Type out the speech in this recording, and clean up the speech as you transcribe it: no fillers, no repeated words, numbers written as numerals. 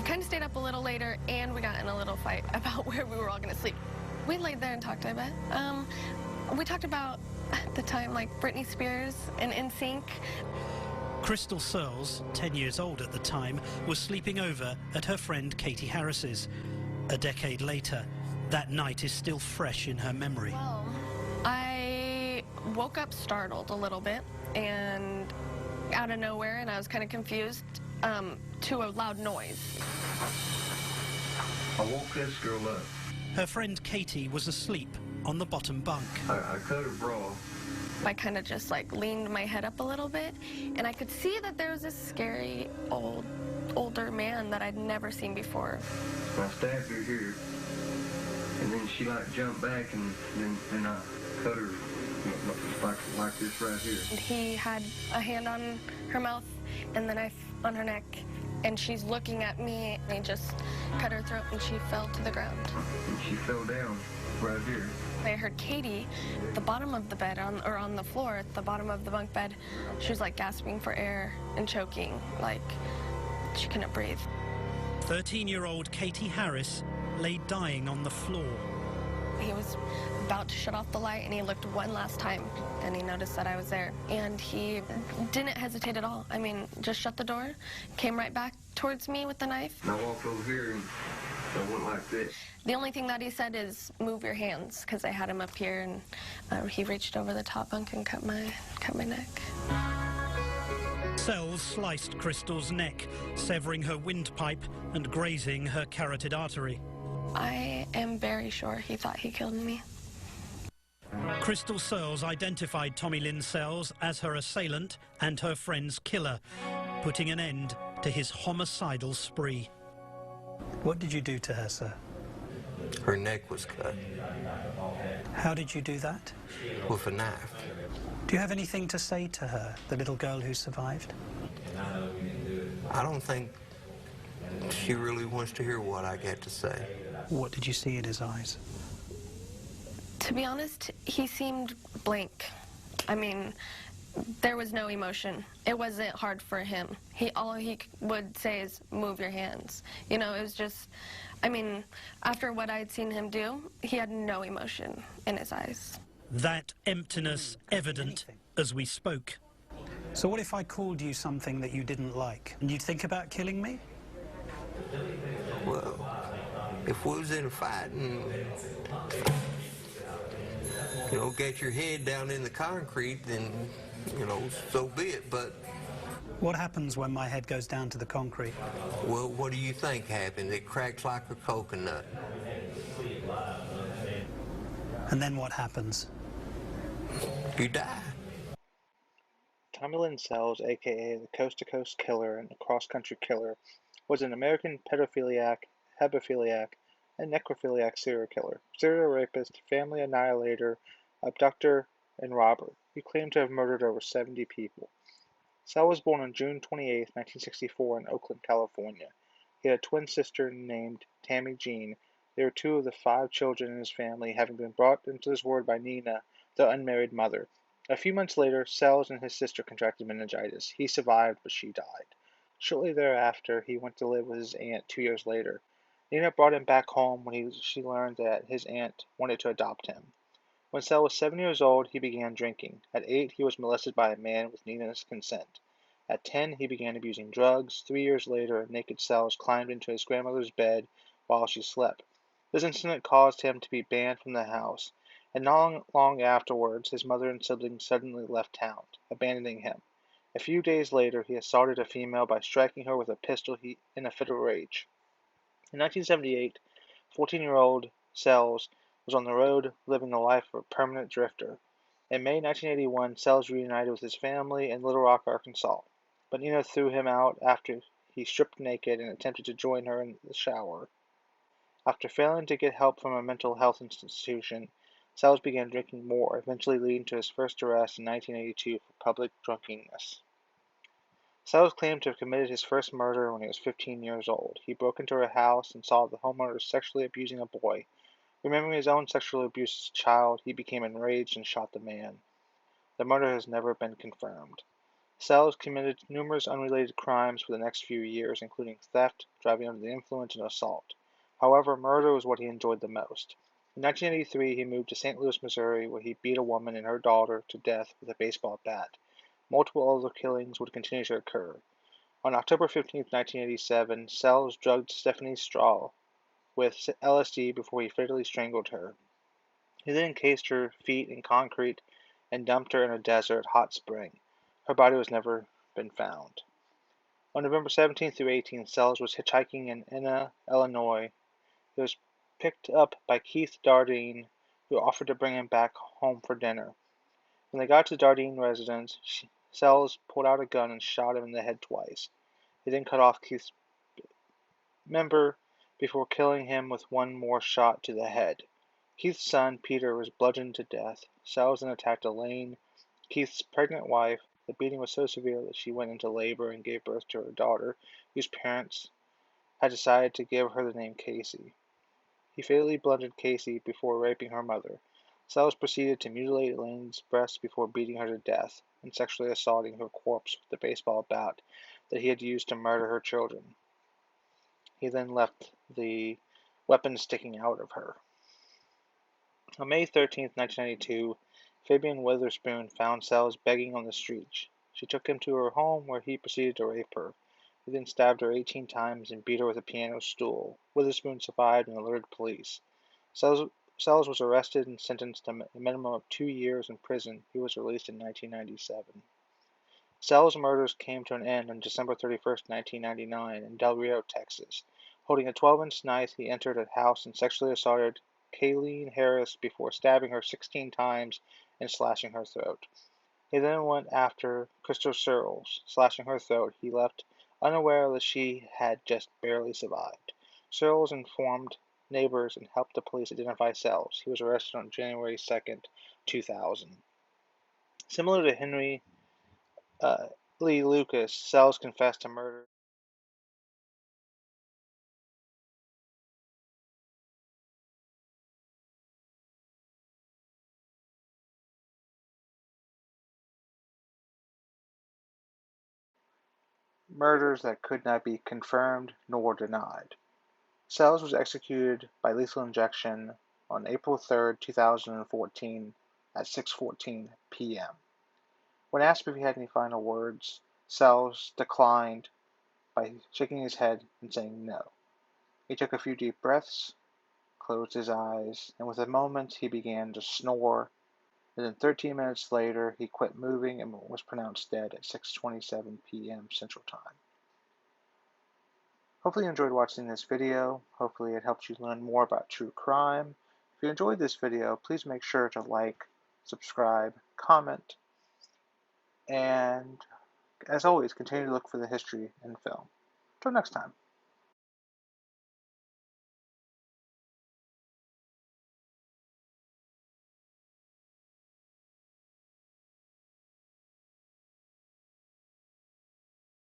kind of stayed up a little later, and we got in a little fight about where we were all going to sleep. We laid there and talked, I bet. We talked about the time, like Britney Spears and NSYNC. Crystal Searles, 10 years old at the time, was sleeping over at her friend Katie Harris's. A decade later, that night is still fresh in her memory. Well, I woke up startled a little bit and out of nowhere, and I was kind of confused to a loud noise. I woke this girl up. Her friend Katie was asleep on the bottom bunk. I cut her bra. I kind of just like leaned my head up a little bit, and I could see that there was this scary older man that I'd never seen before. I stabbed her here, and then she like jumped back, and then I cut her like this right here. He had a hand on her mouth and the knife on her neck, and she's looking at me, and he just cut her throat, and she fell to the ground. And she fell down right here. I heard Katie at the bottom of the bed, on the floor at the bottom of the bunk bed. She was like gasping for air and choking, like she couldn't breathe. 13-year-old Katie Harris lay dying on the floor. He was about to shut off the light, and he looked one last time, and he noticed that I was there. And he didn't hesitate at all. I mean, just shut the door, came right back towards me with the knife. And I walked over here, and I went like this. The only thing that he said is, move your hands, because I had him up here, and he reached over the top bunk and cut my neck. Cells sliced Crystal's neck, severing her windpipe and grazing her carotid artery. I am very sure he thought he killed me. Crystal Searles identified Tommy Lynn Sells as her assailant and her friend's killer, putting an end to his homicidal spree. What did you do to her, sir? Her neck was cut. How did you do that? With a knife. Do you have anything to say to her, the little girl who survived? I don't think she really wants to hear what I got to say. What did you see in his eyes? To be honest, he seemed blank. I mean, there was no emotion. It wasn't hard for him. All he would say is, move your hands. You know, it was just, I mean, after what I'd seen him do, he had no emotion in his eyes. That emptiness evident as we spoke. So what if I called you something that you didn't like, and you'd think about killing me? Well, if we was in a fight and, you know, get your head down in the concrete, then, you know, so be it, but... What happens when my head goes down to the concrete? Well, what do you think happens? It cracks like a coconut. And then what happens? You die. Tommy Lynn Sells, a.k.a. the Coast-to-Coast Killer and the Cross-Country Killer, was an American pedophiliac, hebephiliac, and necrophiliac serial killer, serial rapist, family annihilator, abductor, and robber. He claimed to have murdered over 70 people. Sell was born on June 28, 1964 in Oakland, California. He had a twin sister named Tammy Jean. They were two of the 5 children in his family, having been brought into this world by Nina, the unmarried mother. A few months later, Sells and his sister contracted meningitis. He survived, but she died. Shortly thereafter, he went to live with his aunt 2 years later. Nina brought him back home when she learned that his aunt wanted to adopt him. When Sell was 7 years old, he began drinking. At 8, he was molested by a man with Nina's consent. At 10, he began abusing drugs. 3 years later, naked Sells climbed into his grandmother's bed while she slept. This incident caused him to be banned from the house, and not long afterwards, his mother and siblings suddenly left town, abandoning him. A few days later, he assaulted a female by striking her with a pistol in a fit of rage. In 1978, 14-year-old Sells was on the road living the life of a permanent drifter. In May 1981, Sells reunited with his family in Little Rock, Arkansas, but Nina threw him out after he stripped naked and attempted to join her in the shower. After failing to get help from a mental health institution, Sells began drinking more, eventually leading to his first arrest in 1982 for public drunkenness. Sells claimed to have committed his first murder when he was 15 years old. He broke into her house and saw the homeowner sexually abusing a boy. Remembering his own sexual abuse as a child, he became enraged and shot the man. The murder has never been confirmed. Sells committed numerous unrelated crimes for the next few years, including theft, driving under the influence, and assault. However, murder was what he enjoyed the most. In 1983, he moved to St. Louis, Missouri, where he beat a woman and her daughter to death with a baseball bat. Multiple other killings would continue to occur. On October 15, 1987, Sells drugged Stephanie Strahl with LSD before he fatally strangled her. He then encased her feet in concrete and dumped her in a desert hot spring. Her body was never been found. On November 17 through 18, Sells was hitchhiking in Enna, Illinois. He was picked up by Keith Dardine, who offered to bring him back home for dinner. When they got to the Dardine residence, Sells pulled out a gun and shot him in the head twice. He then cut off Keith's member before killing him with one more shot to the head. Keith's son, Peter, was bludgeoned to death. Sells then attacked Elaine, Keith's pregnant wife. The beating was so severe that she went into labor and gave birth to her daughter, whose parents had decided to give her the name Casey. He fatally bludgeoned Casey before raping her mother. Sells proceeded to mutilate Elaine's breasts before beating her to death and sexually assaulting her corpse with the baseball bat that he had used to murder her children. He then left the weapon sticking out of her. On May 13, 1992, Fabian Witherspoon found Sells begging on the street. She took him to her home, where he proceeded to rape her. He then stabbed her 18 times and beat her with a piano stool. Witherspoon survived and alerted police. Sells was arrested and sentenced to a minimum of 2 years in prison. He was released in 1997. Sells' murders came to an end on December 31, 1999, in Del Rio, Texas. Holding a 12-inch knife, he entered a house and sexually assaulted Kayleen Harris before stabbing her 16 times and slashing her throat. He then went after Crystal Searles. Slashing her throat, he left unaware that she had just barely survived. Searles informed neighbors and helped the police identify Sells. He was arrested on January 2, 2000. Similar to Henry Lee Lucas, Sells confessed to murder. Murders that could not be confirmed nor denied. Sells was executed by lethal injection on April 3, 2014 at 6:14 p.m. When asked if he had any final words, Sells declined by shaking his head and saying no. He took a few deep breaths, closed his eyes, and within a moment he began to snore. And then 13 minutes later, he quit moving and was pronounced dead at 6:27 p.m. Central Time. Hopefully you enjoyed watching this video. Hopefully it helped you learn more about true crime. If you enjoyed this video, please make sure to like, subscribe, comment, and as always, continue to look for the history in film. Until next time.